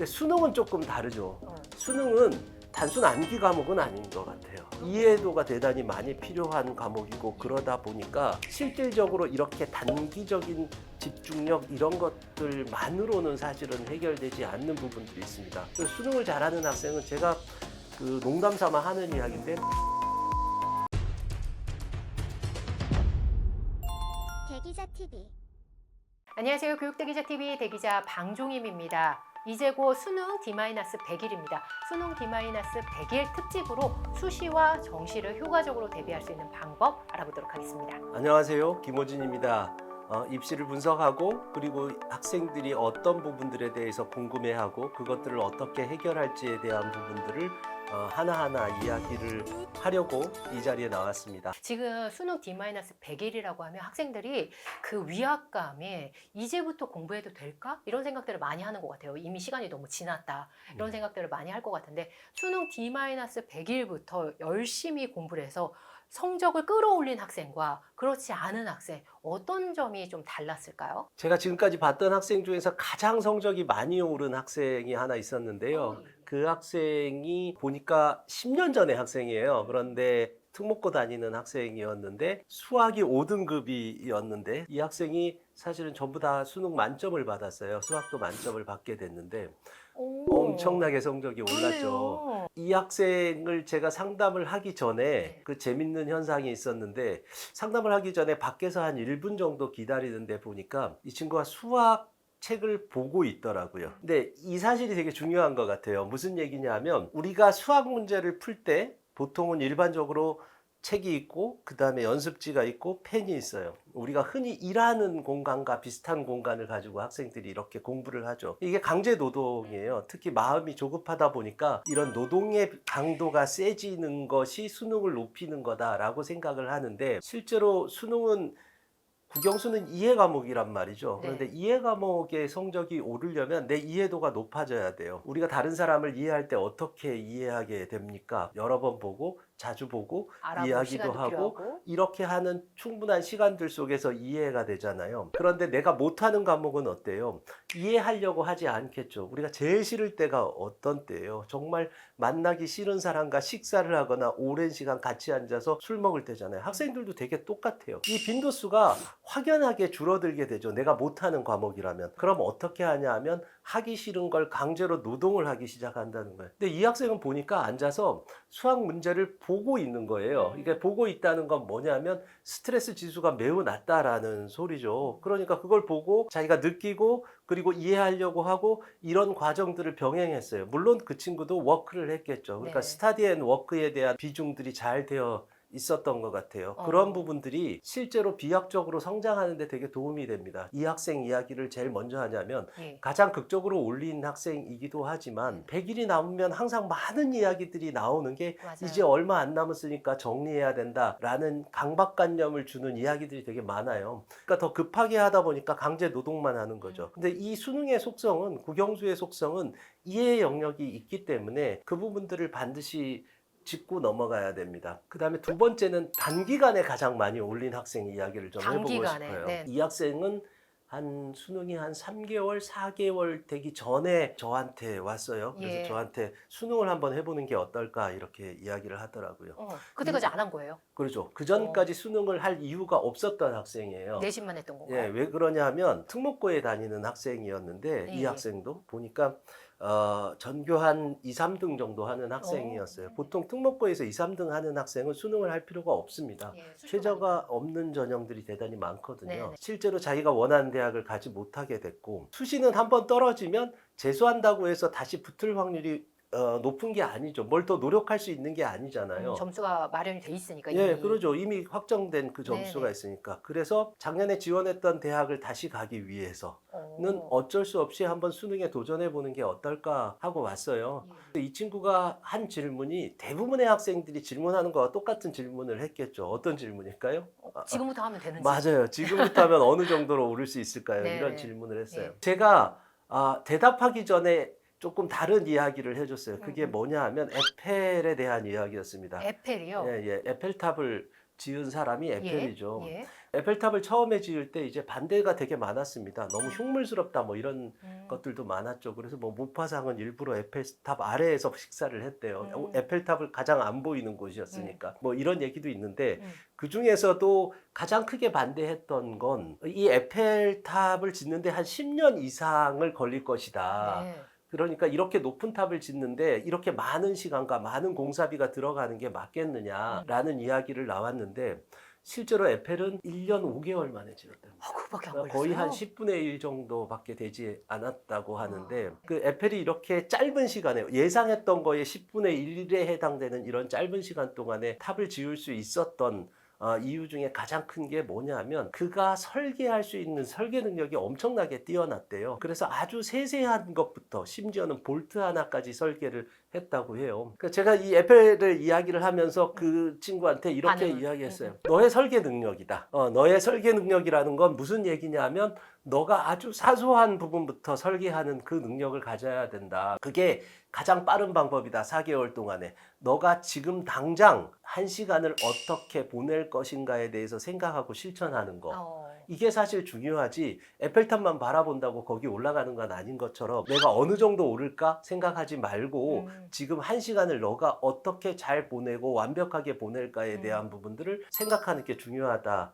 근데 수능은 조금 다르죠. 수능은 단순 암기 과목은 아닌 것 같아요. 이해도가 대단히 많이 필요한 과목이고 그러다 보니까 실질적으로 이렇게 단기적인 집중력 이런 것들만으로는 사실은 해결되지 않는 부분들이 있습니다. 그래서 수능을 잘하는 학생은 제가 그 농담 삼아 하는 이야기인데 대기자 TV. 안녕하세요. 교육대기자TV 대기자 방종임입니다. 이제 곧 수능 D-100일입니다. 수능 D-100일 특집으로 수시와 정시를 효과적으로 대비할 수 있는 방법 알아보도록 하겠습니다. 안녕하세요. 김호진입니다. 입시를 분석하고 그리고 학생들이 어떤 부분들에 대해서 궁금해하고 그것들을 어떻게 해결할지에 대한 부분들을 하나하나 이야기를 하려고 이 자리에 나왔습니다. 지금 수능 D-100일이라고 하면 학생들이 그 위압감에 이제부터 공부해도 될까? 이런 생각들을 많이 하는 것 같아요. 이미 시간이 너무 지났다. 이런 생각들을 많이 할 것 같은데 수능 D-100일부터 열심히 공부를 해서 성적을 끌어올린 학생과 그렇지 않은 학생 어떤 점이 좀 달랐을까요? 제가 지금까지 봤던 학생 중에서 가장 성적이 많이 오른 학생이 하나 있었는데요. 그 학생이 보니까 10년 전의 학생이에요. 그런데 특목고 다니는 학생이었는데 수학이 5등급이었는데 이 학생이 사실은 전부 다 수능 만점을 받았어요. 수학도 만점을 받게 됐는데 엄청나게 성적이 올랐죠. 그러네요. 이 학생을 제가 상담을 하기 전에 그 재밌는 현상이 있었는데 상담을 하기 전에 밖에서 한 1분 정도 기다리는데 보니까 이 친구가 수학 책을 보고 있더라고요. 근데 이 사실이 되게 중요한 것 같아요. 무슨 얘기냐면 우리가 수학 문제를 풀 때 보통은 일반적으로 책이 있고 그 다음에 연습지가 있고 펜이 있어요. 우리가 흔히 일하는 공간과 비슷한 공간을 가지고 학생들이 이렇게 공부를 하죠. 이게 강제 노동이에요. 특히 마음이 조급하다 보니까 이런 노동의 강도가 세지는 것이 수능을 높이는 거다라고 생각을 하는데 실제로 수능은 국영수는 이해 과목이란 말이죠. 그런데 네. 이해 과목의 성적이 오르려면 내 이해도가 높아져야 돼요. 우리가 다른 사람을 이해할 때 어떻게 이해하게 됩니까? 여러 번 보고 자주 보고 알아볼 이야기도 시간도 하고 필요하고. 이렇게 하는 충분한 시간들 속에서 이해가 되잖아요. 그런데 내가 못하는 과목은 어때요? 이해하려고 하지 않겠죠. 우리가 제일 싫을 때가 어떤 때예요? 정말 만나기 싫은 사람과 식사를 하거나 오랜 시간 같이 앉아서 술 먹을 때잖아요. 학생들도 되게 똑같아요. 이 빈도수가 확연하게 줄어들게 되죠. 내가 못하는 과목이라면. 그럼 어떻게 하냐 하면 하기 싫은 걸 강제로 노동을 하기 시작한다는 거예요. 근데 이 학생은 보니까 앉아서 수학 문제를 보고 있는 거예요. 이게 보고 있다는 건 뭐냐면 스트레스 지수가 매우 낮다라는 소리죠. 그러니까 그걸 보고 자기가 느끼고 그리고 이해하려고 하고 이런 과정들을 병행했어요. 물론 그 친구도 워크를 했겠죠. 그러니까 네. 스타디 앤 워크에 대한 비중들이 잘 되어 있었던 것 같아요. 그런 부분들이 실제로 비약적으로 성장하는 데 되게 도움이 됩니다. 이 학생 이야기를 제일 먼저 하냐면 예. 가장 극적으로 올린 학생이기도 하지만 100일이 남으면 항상 많은 이야기들이 나오는 게 맞아요. 이제 얼마 안 남았으니까 정리해야 된다라는 강박관념을 주는 이야기들이 되게 많아요. 그러니까 더 급하게 하다 보니까 강제 노동만 하는 거죠. 근데 이 수능의 속성은 국영수의 속성은 이해 영역이 있기 때문에 그 부분들을 반드시 짚고 넘어가야 됩니다. 그 다음에 두 번째는 단기간에 가장 많이 올린 학생 이야기를 좀 해보고 단기간에, 싶어요. 네. 이 학생은 수능이 한 3개월, 4개월 되기 전에 저한테 왔어요. 그래서 예. 저한테 수능을 한번 해보는 게 어떨까 이렇게 이야기를 하더라고요. 그때까지 안 한 거예요? 그렇죠. 그 전까지 수능을 할 이유가 없었던 학생이에요. 내신만 했던 예, 건가요? 왜 그러냐 하면 특목고에 다니는 학생이었는데 이 예. 학생도 보니까 전교 한 2, 3등 정도 하는 학생이었어요. 보통 특목고에서 2, 3등 하는 학생은 수능을 할 필요가 없습니다. 예, 수시로 최저가 가니까. 없는 전형들이 대단히 많거든요. 네네. 실제로 자기가 원하는 대학을 가지 못하게 됐고 수시는 한번 떨어지면 재수한다고 해서 다시 붙을 확률이 높은 게 아니죠. 뭘 더 노력할 수 있는 게 아니잖아요. 점수가 마련이 돼 있으니까 예, 이미. 그러죠. 이미 확정된 그 점수가 네네. 있으니까. 그래서 작년에 지원했던 대학을 다시 가기 위해서는 어. 어쩔 수 없이 한번 수능에 도전해 보는 게 어떨까 하고 왔어요. 이 친구가 한 질문이 대부분의 학생들이 질문하는 거와 똑같은 질문을 했겠죠. 어떤 질문일까요? 지금부터 하면 되는지. 맞아요. 지금부터 하면 어느 정도로 오를 수 있을까요? 네네. 이런 질문을 했어요. 예. 제가 대답하기 전에 조금 다른 이야기를 해줬어요. 그게 뭐냐 하면 에펠에 대한 이야기였습니다. 에펠이요? 예, 예. 에펠탑을 지은 사람이 에펠이죠. 예. 에펠탑을 처음에 지을 때 이제 반대가 되게 많았습니다. 너무 흉물스럽다 뭐 이런 음. 것들도 많았죠. 그래서 뭐 모파상은 일부러 에펠탑 아래에서 식사를 했대요. 에펠탑을 가장 안 보이는 곳이었으니까. 뭐 이런 얘기도 있는데 그 중에서도 가장 크게 반대했던 건 이 에펠탑을 짓는데 한 10년 이상을 걸릴 것이다. 네. 그러니까 이렇게 높은 탑을 짓는데 이렇게 많은 시간과 많은 공사비가 들어가는 게 맞겠느냐라는 이야기를 나왔는데 실제로 에펠은 1년 5개월 만에 지었답니다. 그거밖에 안 그러니까 걸렸어요. 거의 한 10분의 1 정도밖에 되지 않았다고 하는데 그 에펠이 이렇게 짧은 시간에 예상했던 거의 10분의 1에 해당되는 이런 짧은 시간 동안에 탑을 지을 수 있었던 이유 중에 가장 큰 게 뭐냐면 그가 설계할 수 있는 설계 능력이 엄청나게 뛰어났대요. 그래서 아주 세세한 것부터 심지어는 볼트 하나까지 설계를 했다고 해요. 그러니까 제가 이 에펠을 이야기를 하면서 그 친구한테 이렇게 반응을. 이야기했어요. 너의 설계 능력이다. 너의 설계 능력이라는 건 무슨 얘기냐면 너가 아주 사소한 부분부터 설계하는 그 능력을 가져야 된다. 그게 가장 빠른 방법이다. 4개월 동안에. 너가 지금 당장 1시간을 어떻게 보낼 것인가에 대해서 생각하고 실천하는 거. 이게 사실 중요하지. 에펠탑만 바라본다고 거기 올라가는 건 아닌 것처럼 내가 어느 정도 오를까 생각하지 말고 지금 1시간을 너가 어떻게 잘 보내고 완벽하게 보낼까에 대한 부분들을 생각하는 게 중요하다.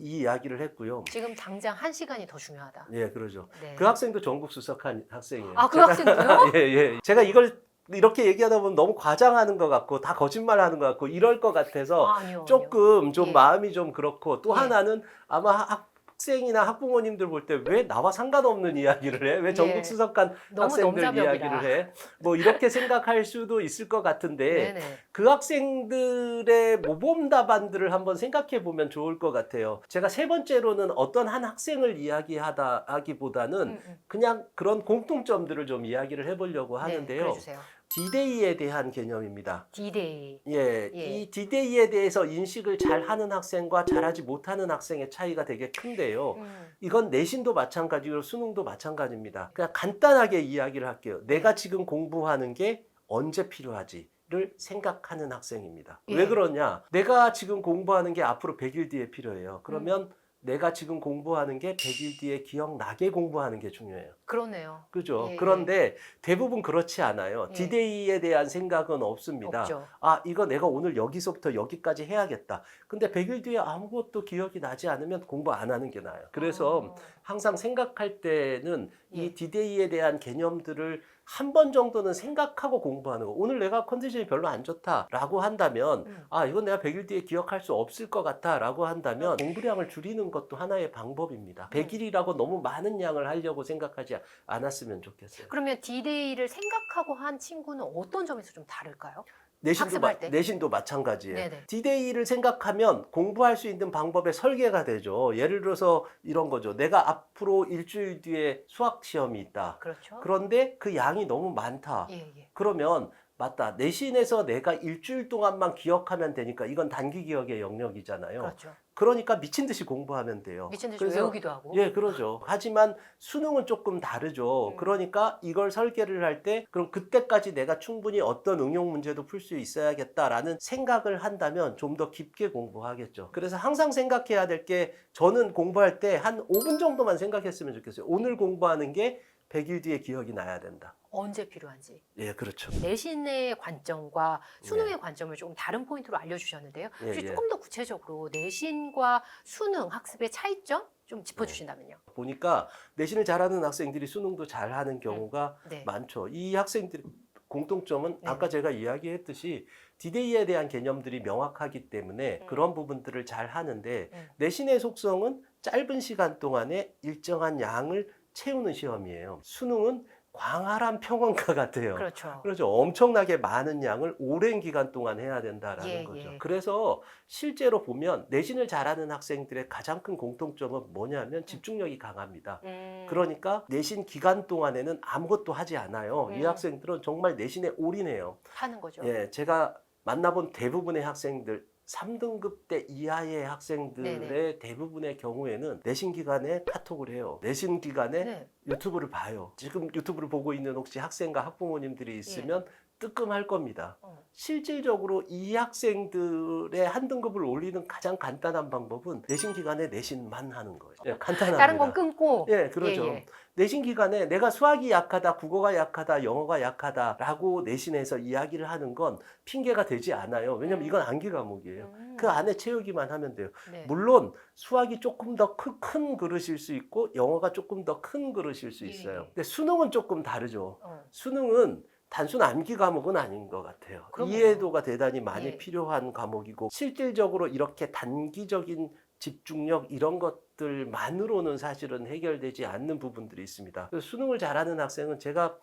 이 이야기를 했고요. 지금 당장 1시간이 더 중요하다. 예, 그러죠. 네. 그 학생도 전국 수석한 학생이에요. 그 학생도요? 예, 예. 제가 이걸 이렇게 얘기하다 보면 너무 과장하는 것 같고 다 거짓말하는 것 같고 이럴 것 같아서 아니요. 조금 좀 예. 마음이 좀 그렇고 또 예. 하나는 아마 학생이나 학부모님들 볼 때 왜 나와 상관없는 이야기를 해? 왜 전국 예. 수석한 너무 학생들 넘사벽이라. 이야기를 해? 뭐 이렇게 생각할 수도 있을 것 같은데 네네. 그 학생들의 모범 답안들을 한번 생각해 보면 좋을 것 같아요. 제가 세 번째로는 어떤 한 학생을 이야기하기보다는 그냥 그런 공통점들을 좀 이야기를 해보려고 네, 하는데요. 그래주세요. D-Day에 대한 개념입니다. D-Day. 예, 예. 이 D-Day에 대해서 인식을 잘하는 학생과 잘하지 못하는 학생의 차이가 되게 큰데요. 이건 내신도 마찬가지로 수능도 마찬가지입니다. 그냥 간단하게 이야기를 할게요. 내가 지금 공부하는 게 언제 필요하지를 생각하는 학생입니다. 예. 왜 그러냐? 내가 지금 공부하는 게 앞으로 100일 뒤에 필요해요. 그러면 내가 지금 공부하는 게 100일 뒤에 기억나게 공부하는 게 중요해요. 그러네요. 그죠? 예, 그런데 대부분 그렇지 않아요. 예. D-Day에 대한 생각은 없습니다. 없죠. 이거 내가 오늘 여기서부터 여기까지 해야겠다. 근데 100일 뒤에 아무것도 기억이 나지 않으면 공부 안 하는 게 나아요. 그래서 항상 생각할 때는 이 예. D-Day에 대한 개념들을 한 번 정도는 생각하고 공부하는 거. 오늘 내가 컨디션이 별로 안 좋다라고 한다면 이건 내가 100일 뒤에 기억할 수 없을 것 같다라고 한다면 공부량을 줄이는 것도 하나의 방법입니다. 100일이라고 너무 많은 양을 하려고 생각하지 않았으면 좋겠어요. 그러면 D-Day를 생각하고 한 친구는 어떤 점에서 좀 다를까요? 내신도, 학습할 때? 내신도 마찬가지예요. 네네. D-Day를 생각하면 공부할 수 있는 방법의 설계가 되죠. 예를 들어서 이런 거죠. 내가 앞으로 일주일 뒤에 수학 시험이 있다. 그렇죠. 그런데 그 양이 너무 많다. 예. 그러면 맞다. 내신에서 내가 일주일 동안만 기억하면 되니까 이건 단기 기억의 영역이잖아요. 그렇죠. 그러니까 미친 듯이 공부하면 돼요. 미친 듯이 그래서 외우기도 하고. 예, 그러죠. 하지만 수능은 조금 다르죠. 음. 그러니까 이걸 설계를 할 때 그럼 그때까지 내가 충분히 어떤 응용 문제도 풀 수 있어야겠다라는 생각을 한다면 좀 더 깊게 공부하겠죠. 그래서 항상 생각해야 될 게 저는 공부할 때 한 5분 정도만 생각했으면 좋겠어요. 오늘 공부하는 게 100일 뒤에 기억이 나야 된다. 언제 필요한지. 예, 그렇죠. 내신의 관점과 수능의 관점을 조금 다른 포인트로 알려주셨는데요. 예, 혹시 예. 조금 더 구체적으로 내신과 수능 학습의 차이점 좀 짚어주신다면요. 보니까 내신을 잘하는 학생들이 수능도 잘하는 경우가 네. 많죠. 이 학생들의 공통점은 네. 아까 제가 이야기했듯이 D-Day에 대한 개념들이 명확하기 때문에 그런 부분들을 잘 하는데 내신의 속성은 짧은 시간 동안에 일정한 양을 채우는 시험이에요. 수능은 광활한 평원과 같아요. 그렇죠. 그렇죠. 엄청나게 많은 양을 오랜 기간 동안 해야 된다라는 예, 거죠. 예. 그래서 실제로 보면 내신을 잘하는 학생들의 가장 큰 공통점은 뭐냐면 집중력이 강합니다. 그러니까 내신 기간 동안에는 아무것도 하지 않아요. 이 학생들은 정말 내신에 올인해요. 하는 거죠. 예, 제가 만나본 대부분의 학생들 3등급 대 이하의 학생들의 네네. 대부분의 경우에는 내신 기간에 카톡을 해요. 내신 기간에 네. 유튜브를 봐요. 지금 유튜브를 보고 있는 혹시 학생과 학부모님들이 있으면 뜨끔할 겁니다. 어. 실질적으로 이 학생들의 한 등급을 올리는 가장 간단한 방법은 내신 기간에 내신만 하는 거예요. 예, 간단합니다. 다른 건 끊고. 예, 그렇죠. 예, 예. 내신 기간에 내가 수학이 약하다, 국어가 약하다, 영어가 약하다라고 내신에서 이야기를 하는 건 핑계가 되지 않아요. 왜냐면 이건 암기 과목이에요. 그 안에 채우기만 하면 돼요. 네. 물론 수학이 조금 더 큰 그릇일 수 있고 영어가 조금 더 큰 그릇일 수 예. 있어요. 근데 수능은 조금 다르죠. 어. 수능은 단순 암기 과목은 아닌 것 같아요. 그럼요. 이해도가 대단히 많이 예. 필요한 과목이고 실질적으로 이렇게 단기적인 집중력 이런 것들만으로는 사실은 해결되지 않는 부분들이 있습니다. 그래서 수능을 잘하는 학생은 제가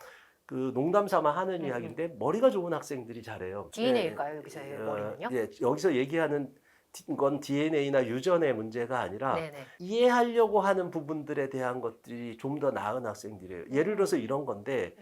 그 농담 삼아 하는 이야기인데 머리가 좋은 학생들이 잘해요. DNA일까요, 여기서의 머리는요? 예, 여기서 얘기하는 건 DNA나 유전의 문제가 아니라 네네. 이해하려고 하는 부분들에 대한 것들이 좀 더 나은 학생들이에요. 예를 들어서 이런 건데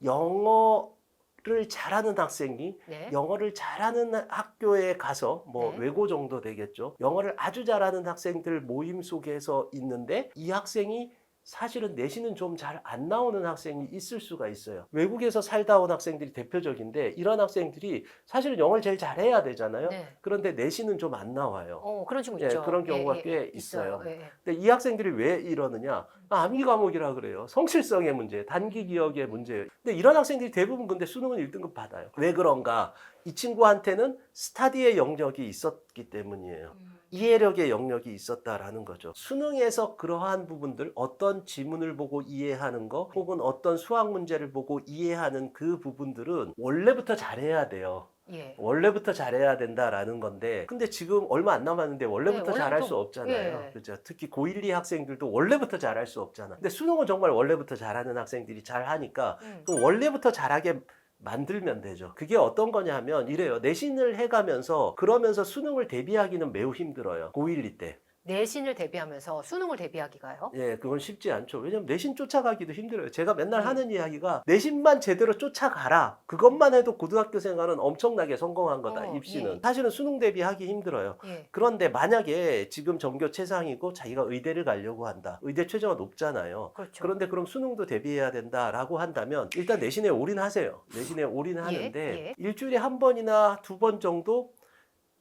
영어를 잘하는 학생이 네. 영어를 잘하는 학교에 가서 뭐 네. 외고 정도 되겠죠. 영어를 아주 잘하는 학생들 모임 속에서 있는데 이 학생이 사실은 내신은 좀 잘 안 나오는 학생이 있을 수가 있어요. 외국에서 살다 온 학생들이 대표적인데 이런 학생들이 사실은 영어를 제일 잘해야 되잖아요. 네. 그런데 내신은 좀 안 나와요. 그런 친구 예, 있죠. 그런 경우가 꽤 있어요. 예, 예. 근데 이 학생들이 왜 이러느냐? 암기 과목이라 그래요. 성실성의 문제, 단기 기억의 문제예요. 근데 이런 학생들이 대부분 근데 수능은 1등급 받아요. 왜 그런가? 이 친구한테는 스터디의 영역이 있었기 때문이에요. 이해력의 영역이 있었다라는 거죠. 수능에서 그러한 부분들, 어떤 지문을 보고 이해하는 거, 혹은 어떤 수학 문제를 보고 이해하는 그 부분들은 원래부터 잘해야 돼요. 예. 원래부터 잘해야 된다라는 건데 근데 지금 얼마 안 남았는데 원래부터 네, 잘할 원래부터- 수 없잖아요. 예. 그렇죠. 특히 고1, 2 학생들도 원래부터 잘할 수 없잖아. 근데 수능은 정말 원래부터 잘하는 학생들이 잘하니까 그럼 원래부터 잘하게 만들면 되죠. 그게 어떤 거냐 하면 이래요. 내신을 해가면서 그러면서 수능을 대비하기는 매우 힘들어요. 고1, 2 때. 내신을 대비하면서 수능을 대비하기가요? 예, 그건 쉽지 않죠. 왜냐면 내신 쫓아가기도 힘들어요. 제가 맨날 네. 하는 이야기가 내신만 제대로 쫓아가라. 그것만 해도 고등학교 생활은 엄청나게 성공한 거다. 입시는. 예. 사실은 수능 대비하기 힘들어요. 예. 그런데 만약에 지금 전교 최상이고 자기가 의대를 가려고 한다. 의대 최저가 높잖아요. 그렇죠. 그런데 그럼 수능도 대비해야 된다라고 한다면 일단 내신에 올인하세요. 내신에 올인하는데 예. 일주일에 한 번이나 두 번 정도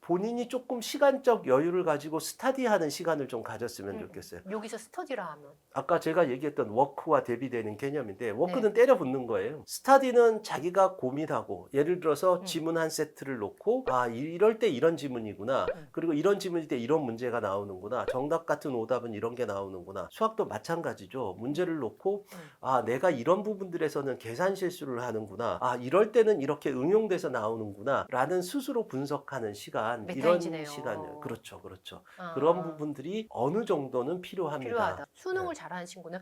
본인이 조금 시간적 여유를 가지고 스터디하는 시간을 좀 가졌으면 좋겠어요. 여기서 스터디라 하면 아까 제가 얘기했던 워크와 대비되는 개념인데 워크는 네. 때려 붙는 거예요. 스터디는 자기가 고민하고 예를 들어서 음. 지문 한 세트를 놓고 이럴 때 이런 지문이구나. 그리고 이런 지문일 때 이런 문제가 나오는구나. 정답 같은 오답은 이런 게 나오는구나. 수학도 마찬가지죠. 문제를 놓고 내가 이런 부분들에서는 계산 실수를 하는구나. 이럴 때는 이렇게 응용돼서 나오는구나. 라는 스스로 분석하는 시간. 이런 메타인지네요. 시간. 그렇죠. 그렇죠. 아, 그런 부분들이 어느 정도는 필요합니다. 필요하다. 수능을 잘하는 친구는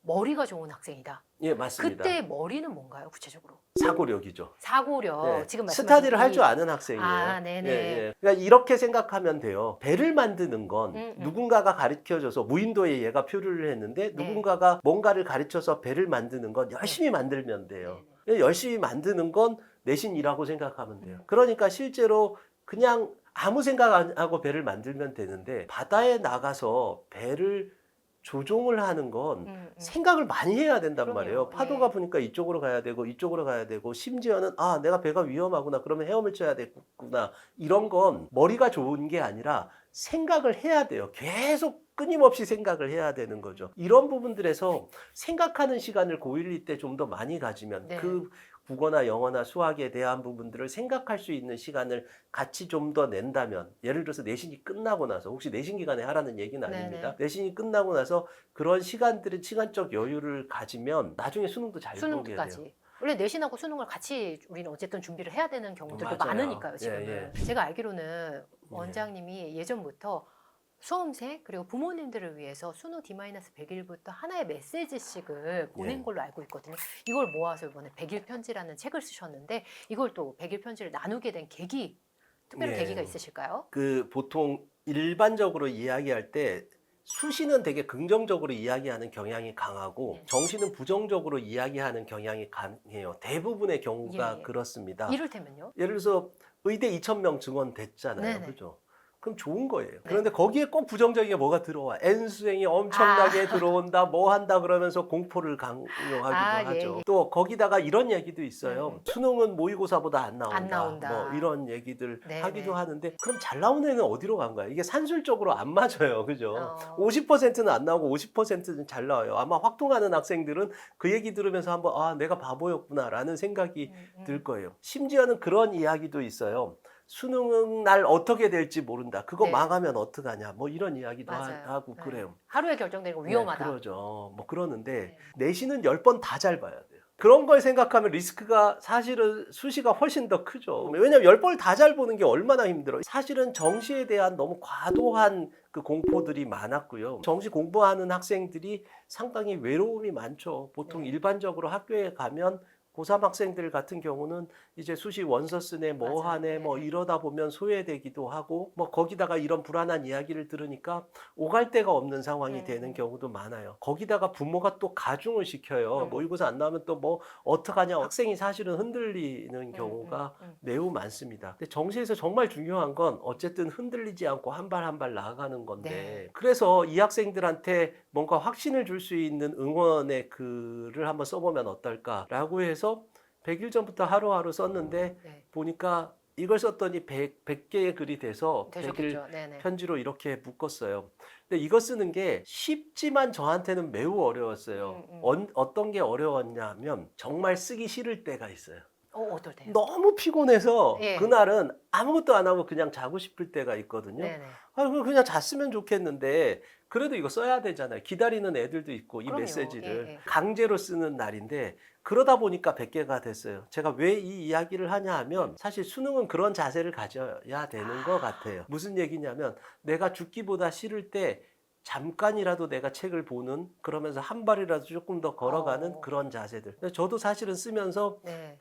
머리가 좋은 학생이다. 예, 맞습니다. 그때 머리는 뭔가요, 구체적으로? 사고력이죠. 사고력. 예, 지금 말씀하신 스터디를 할 이- 줄 아는 학생이에요. 네네. 예. 그러니까 이렇게 생각하면 돼요. 배를 만드는 건 누군가가 가르쳐줘서 무인도에 얘가 표류를 했는데 네. 누군가가 뭔가를 가르쳐서 배를 만드는 건 열심히 만들면 돼요. 열심히 만드는 건 내신이라고 생각하면 돼요. 그러니까 실제로 그냥 아무 생각 안 하고 배를 만들면 되는데 바다에 나가서 배를 조종을 하는 건 생각을 많이 해야 된단 그럼요. 말이에요. 파도가 부니까 이쪽으로 가야 되고 이쪽으로 가야 되고 심지어는 내가 배가 위험하구나 그러면 헤엄을 쳐야 되겠구나 이런 건 머리가 좋은 게 아니라 생각을 해야 돼요. 계속 끊임없이 생각을 해야 되는 거죠. 이런 부분들에서 생각하는 시간을 고1, 2 때 좀 더 많이 가지면 네. 그 국어나 영어나 수학에 대한 부분들을 생각할 수 있는 시간을 같이 좀 더 낸다면 예를 들어서 내신이 끝나고 나서 혹시 내신 기간에 하라는 얘기는 아닙니다. 네네. 내신이 끝나고 나서 그런 시간들은 시간적 여유를 가지면 나중에 수능도 잘 보게 돼요. 수능까지. 원래 내신하고 수능을 같이 우리는 어쨌든 준비를 해야 되는 경우들도 맞아요. 많으니까요, 지금은. 예. 제가 알기로는 원장님이 예전부터 수험생 그리고 부모님들을 위해서 수능 D-100일부터 하나의 메시지씩을 보낸 예. 걸로 알고 있거든요. 이걸 모아서 이번에 100일 편지라는 책을 쓰셨는데 이걸 또 100일 편지를 나누게 된 계기, 특별한 예. 계기가 있으실까요? 보통 일반적으로 이야기할 때 수시는 되게 긍정적으로 이야기하는 경향이 강하고 네. 정시는 부정적으로 이야기하는 경향이 강해요. 대부분의 경우가 예. 그렇습니다. 이를테면요? 예를 들어서 의대 2,000명 증원 됐잖아요. 네네. 그죠? 그럼 좋은 거예요. 그런데 거기에 꼭 부정적인 게 뭐가 들어와. N수행이 엄청나게 들어온다, 뭐 한다 그러면서 공포를 강요하기도 하죠. 예. 또 거기다가 이런 얘기도 있어요. 음. 수능은 모의고사보다 안 나온다. 안 나온다. 뭐 이런 얘기들 네네. 하기도 하는데 그럼 잘 나온 애는 어디로 간 거야? 이게 산술적으로 안 맞아요. 그죠? 50%는 안 나오고 50%는 잘 나와요. 아마 확통하는 학생들은 그 얘기 들으면서 한번 아, 내가 바보였구나라는 생각이 들 거예요. 심지어는 그런 이야기도 있어요. 수능 날 어떻게 될지 모른다. 그거 네. 망하면 어떡하냐. 뭐 이런 이야기도 맞아요. 하고 네. 그래요. 하루에 결정되는 거 위험하다. 네, 그러죠. 뭐 그러는데 네. 내신은 10번 다 잘 봐야 돼요. 그런 걸 생각하면 리스크가 사실은 수시가 훨씬 더 크죠. 왜냐면 10번을 다 잘 보는 게 얼마나 힘들어요. 사실은 정시에 대한 너무 과도한 그 공포들이 많았고요. 정시 공부하는 학생들이 상당히 외로움이 많죠. 보통 네. 일반적으로 학교에 가면 고3 학생들 같은 경우는 이제 수시 원서 쓰네 뭐 맞아요. 하네 뭐 네. 이러다 보면 소외되기도 하고 뭐 거기다가 이런 불안한 이야기를 들으니까 오갈 데가 없는 상황이 되는 경우도 많아요. 거기다가 부모가 또 가중을 시켜요. 모의고사 안 나오면 또 뭐 어떡하냐. 학생이 사실은 흔들리는 경우가 매우 많습니다. 근데 정시에서 정말 중요한 건 어쨌든 흔들리지 않고 한 발 한 발 나아가는 건데 네. 그래서 이 학생들한테 뭔가 확신을 줄 수 있는 응원의 글을 한번 써보면 어떨까라고 해서 100일 전부터 하루하루 썼는데 네. 보니까 이걸 썼더니 100개의 글이 돼서 100일 되셨겠죠. 네네. 편지로 이렇게 묶었어요. 근데 이거 쓰는 게 쉽지만 저한테는 매우 어려웠어요. 어떤 게 어려웠냐면 정말 쓰기 싫을 때가 있어요. 어떨 때요? 너무 피곤해서 예. 그날은 아무것도 안 하고 그냥 자고 싶을 때가 있거든요. 네네. 그냥 잤으면 좋겠는데 그래도 이거 써야 되잖아요. 기다리는 애들도 있고 이 그럼요. 메시지를 예. 강제로 쓰는 날인데 그러다 보니까 100개가 됐어요. 제가 왜 이 이야기를 하냐 하면 사실 수능은 그런 자세를 가져야 되는 것 같아요. 무슨 얘기냐면 내가 죽기보다 싫을 때 잠깐이라도 내가 책을 보는 그러면서 한 발이라도 조금 더 걸어가는 그런 자세들. 근데 저도 사실은 쓰면서 네.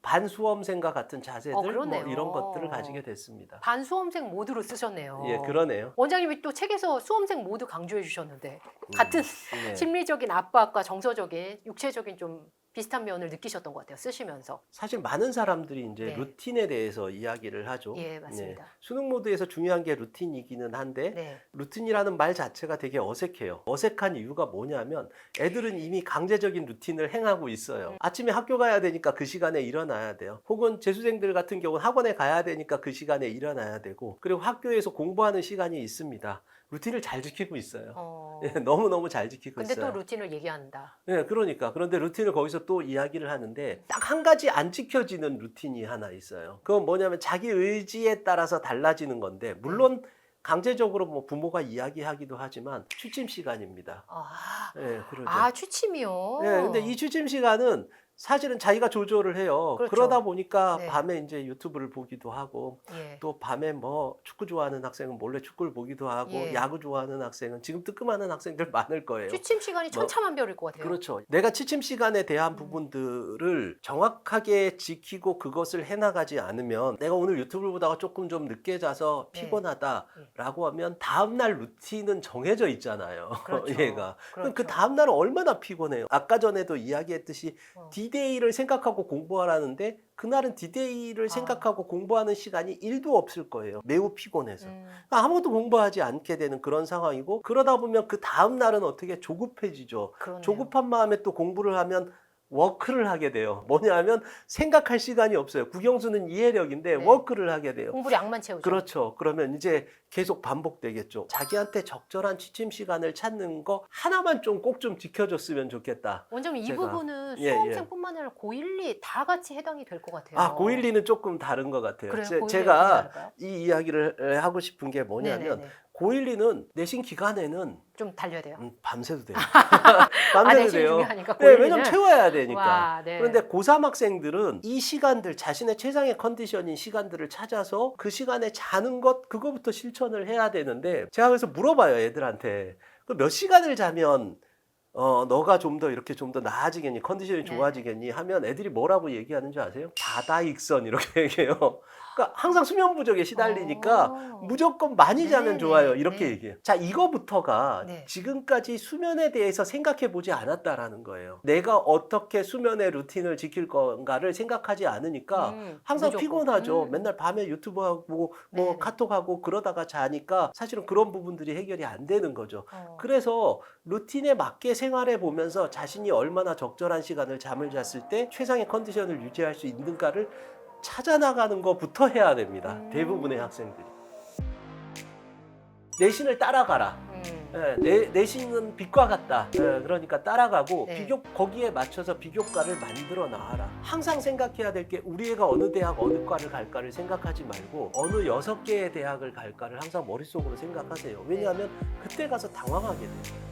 반수험생과 같은 자세들 뭐 그렇네요. 이런 것들을 가지게 됐습니다. 반수험생 모드로 쓰셨네요. 예, 그러네요. 원장님이 또 책에서 수험생 모드 강조해 주셨는데 같은 네. 심리적인 압박과 정서적인 육체적인 좀 비슷한 면을 느끼셨던 것 같아요. 쓰시면서. 사실 많은 사람들이 이제 네. 루틴에 대해서 이야기를 하죠. 예, 맞습니다. 수능 모드에서 중요한 게 루틴이기는 한데 네. 루틴이라는 말 자체가 되게 어색해요. 어색한 이유가 뭐냐면 애들은 이미 강제적인 루틴을 행하고 있어요. 아침에 학교 가야 되니까 그 시간에 일어나야 돼요. 혹은 재수생들 같은 경우는 학원에 가야 되니까 그 시간에 일어나야 되고 그리고 학교에서 공부하는 시간이 있습니다. 루틴을 잘 지키고 있어요. 너무너무 잘 지키고 근데 있어요. 또 루틴을 얘기한다. 네, 그러니까. 그런데 루틴을 거기서 또 이야기를 하는데 딱 한 가지 안 지켜지는 루틴이 하나 있어요. 그건 뭐냐면 자기 의지에 따라서 달라지는 건데 물론 강제적으로 뭐 부모가 이야기하기도 하지만 취침 시간입니다. 네, 그러죠. 취침이요? 네, 근데 이 취침 시간은 사실은 자기가 조절을 해요. 그렇죠. 그러다 보니까 네. 밤에 이제 유튜브를 보기도 하고 예. 또 밤에 뭐 축구 좋아하는 학생은 몰래 축구를 보기도 하고 예. 야구 좋아하는 학생은 지금 뜨끔하는 학생들 많을 거예요. 취침 시간이 천차만별일 것 같아요. 그렇죠. 내가 취침 시간에 대한 부분들을 정확하게 지키고 그것을 해나가지 않으면 내가 오늘 유튜브를 보다가 조금 좀 늦게 자서 네. 피곤하다라고 하면 다음날 루틴은 정해져 있잖아요. 그렇죠. 얘가. 그렇죠. 그 다음날은 얼마나 피곤해요. 아까 전에도 이야기했듯이 D-Day를 생각하고 공부하라는데 그날은 D-Day를 생각하고 공부하는 시간이 1도 없을 거예요. 매우 피곤해서. 그러니까 아무것도 공부하지 않게 되는 그런 상황이고 그러다 보면 그 다음 날은 어떻게 조급해지죠. 그러네요. 조급한 마음에 또 공부를 하면 워크를 하게 돼요. 뭐냐면 생각할 시간이 없어요. 국영수는 이해력인데 네. 워크를 하게 돼요. 공부량만 채우죠. 그렇죠. 그러면 이제 계속 반복되겠죠. 자기한테 적절한 취침 시간을 찾는 거 하나만 좀 꼭 좀 지켜줬으면 좋겠다. 원장님 이 제가. 부분은 예, 수험생뿐만 아니라 고1, 2 다 같이 해당이 될 것 같아요. 고1, 2는 조금 다른 것 같아요. 그래요? 고1, 2는 제가 다를까요? 이 이야기를 하고 싶은 게 뭐냐면 네네네. 고1, 2는 내신 기간에는 좀 달려야 돼요. 밤새도 돼요. 밤새도 내신 돼요. 중요하니까 네, 고1, 왜냐면 2는. 채워야 되니까. 와, 네. 그런데 고3 학생들은 이 시간들, 자신의 최상의 컨디션인 시간들을 찾아서 그 시간에 자는 것, 그거부터 실천을 해야 되는데 제가 그래서 물어봐요, 애들한테. 몇 시간을 자면 너가 좀 더 이렇게 좀 더 나아지겠니? 컨디션이 네. 좋아지겠니? 하면 애들이 뭐라고 얘기하는 줄 아세요? 다다익선 이렇게 얘기해요. 그러니까 항상 수면 부족에 시달리니까 무조건 많이 자면 네네. 좋아요. 이렇게 네. 얘기해요. 자, 이거부터가 네. 지금까지 수면에 대해서 생각해 보지 않았다라는 거예요. 내가 어떻게 수면의 루틴을 지킬 건가를 생각하지 않으니까 항상 무조건. 피곤하죠. 맨날 밤에 유튜브 하고 뭐 네네. 카톡 하고 그러다가 자니까 사실은 그런 부분들이 해결이 안 되는 거죠. 어. 그래서 루틴에 맞게 생활해 보면서 자신이 얼마나 적절한 시간을 잠을 잤을 때 최상의 컨디션을 유지할 수 있는가를 찾아나가는 것부터 해야 됩니다. 대부분의 학생들이. 내신을 따라가라. 내신은 빛과 같다. 그러니까 따라가고 네. 거기에 맞춰서 비교과를 만들어 나와라. 항상 생각해야 될 게 우리 애가 어느 대학 어느 과를 갈까를 생각하지 말고 어느 6개의 대학을 갈까를 항상 머릿속으로 생각하세요. 왜냐하면 그때 가서 당황하게 돼요.